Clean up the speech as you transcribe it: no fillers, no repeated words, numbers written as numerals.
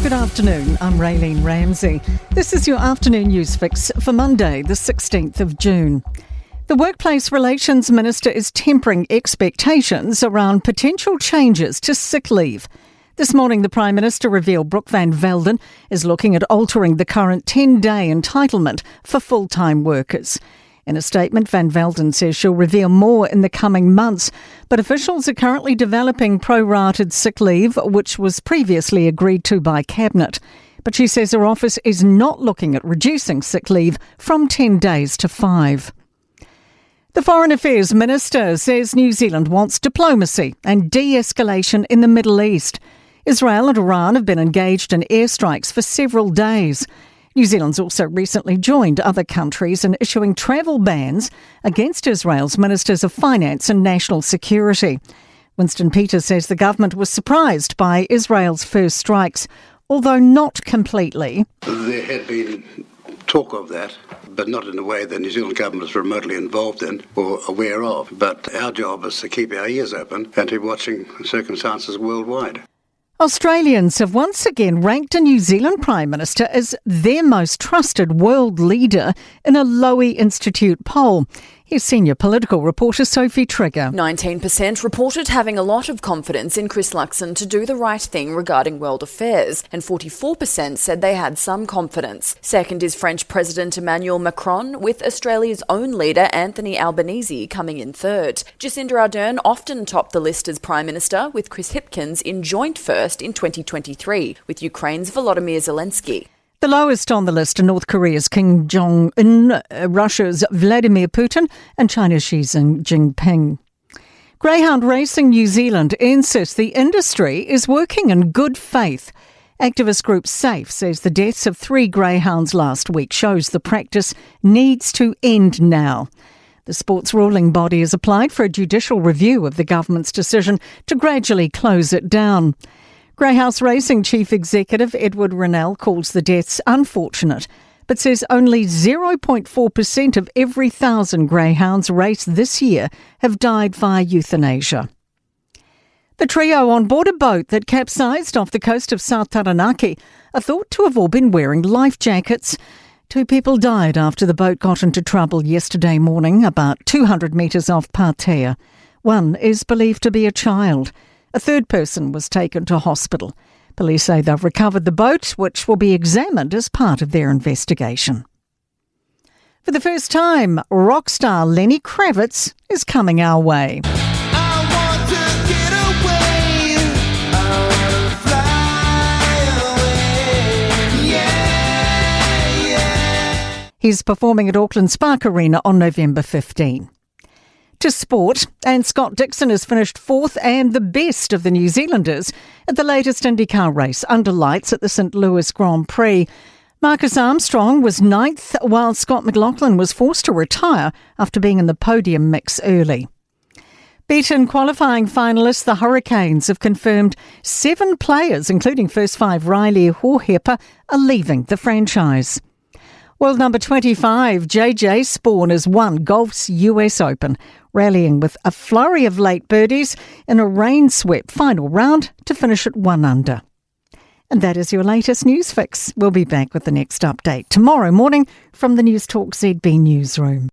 Good afternoon, I'm Raylene Ramsey. This is your afternoon news fix for Monday, the 16th of June. The Workplace Relations Minister is tempering expectations around potential changes to sick leave. This morning, the Prime Minister revealed Brooke Van Velden is looking at altering the current 10-day entitlement for full-time workers. In a statement, Van Velden says she'll reveal more in the coming months, but officials are currently developing prorated sick leave, which was previously agreed to by Cabinet. But she says her office is not looking at reducing sick leave from 10 days to 5. The Foreign Affairs Minister says New Zealand wants diplomacy and de-escalation in the Middle East. Israel and Iran have been engaged in airstrikes for several days. New Zealand's also recently joined other countries in issuing travel bans against Israel's Ministers of Finance and National Security. Winston Peters says the government was surprised by Israel's first strikes, although not completely. There had been talk of that, but not in a way the New Zealand government is remotely involved in or aware of. But our job is to keep our ears open and to be watching circumstances worldwide. Australians have once again ranked a New Zealand Prime Minister as their most trusted world leader in a Lowy Institute poll. Here's senior political reporter Sophie Trigger. 19% reported having a lot of confidence in Chris Luxon to do the right thing regarding world affairs, and 44% said they had some confidence. Second is French President Emmanuel Macron, with Australia's own leader Anthony Albanese coming in third. Jacinda Ardern often topped the list as Prime Minister, with Chris Hipkins in joint first in 2023, with Ukraine's Volodymyr Zelensky. The lowest on the list are North Korea's Kim Jong-un, Russia's Vladimir Putin and China's Xi Jinping. Greyhound Racing New Zealand insists the industry is working in good faith. Activist group SAFE says the deaths of 3 greyhounds last week shows the practice needs to end now. The sports ruling body has applied for a judicial review of the government's decision to gradually close it down. Greyhound Racing Chief Executive Edward Rennell calls the deaths unfortunate, but says only 0.4% of every 1,000 greyhounds raced this year have died via euthanasia. The trio on board a boat that capsized off the coast of South Taranaki are thought to have all been wearing life jackets. 2 people died after the boat got into trouble yesterday morning, about 200 metres off Patea. One is believed to be a child. A third person was taken to hospital. Police say they've recovered the boat, which will be examined as part of their investigation. For the first time, rock star Lenny Kravitz is coming our way. I want to get away. I want to fly away. Yeah, yeah. He's performing at Auckland Spark Arena on November 15. To sport, and Scott Dixon has finished 4th and the best of the New Zealanders at the latest IndyCar race under lights at the St Louis Grand Prix. Marcus Armstrong was 9th, while Scott McLaughlin was forced to retire after being in the podium mix early. Beaten qualifying finalists, the Hurricanes have confirmed 7 players, including first 5 Riley Hohepa, are leaving the franchise. World number 25, JJ Spawn, has won golf's US Open, rallying with a flurry of late birdies in a rain-swept final round to finish at 1 under. And that is your latest news fix. We'll be back with the next update tomorrow morning from the Newstalk ZB newsroom.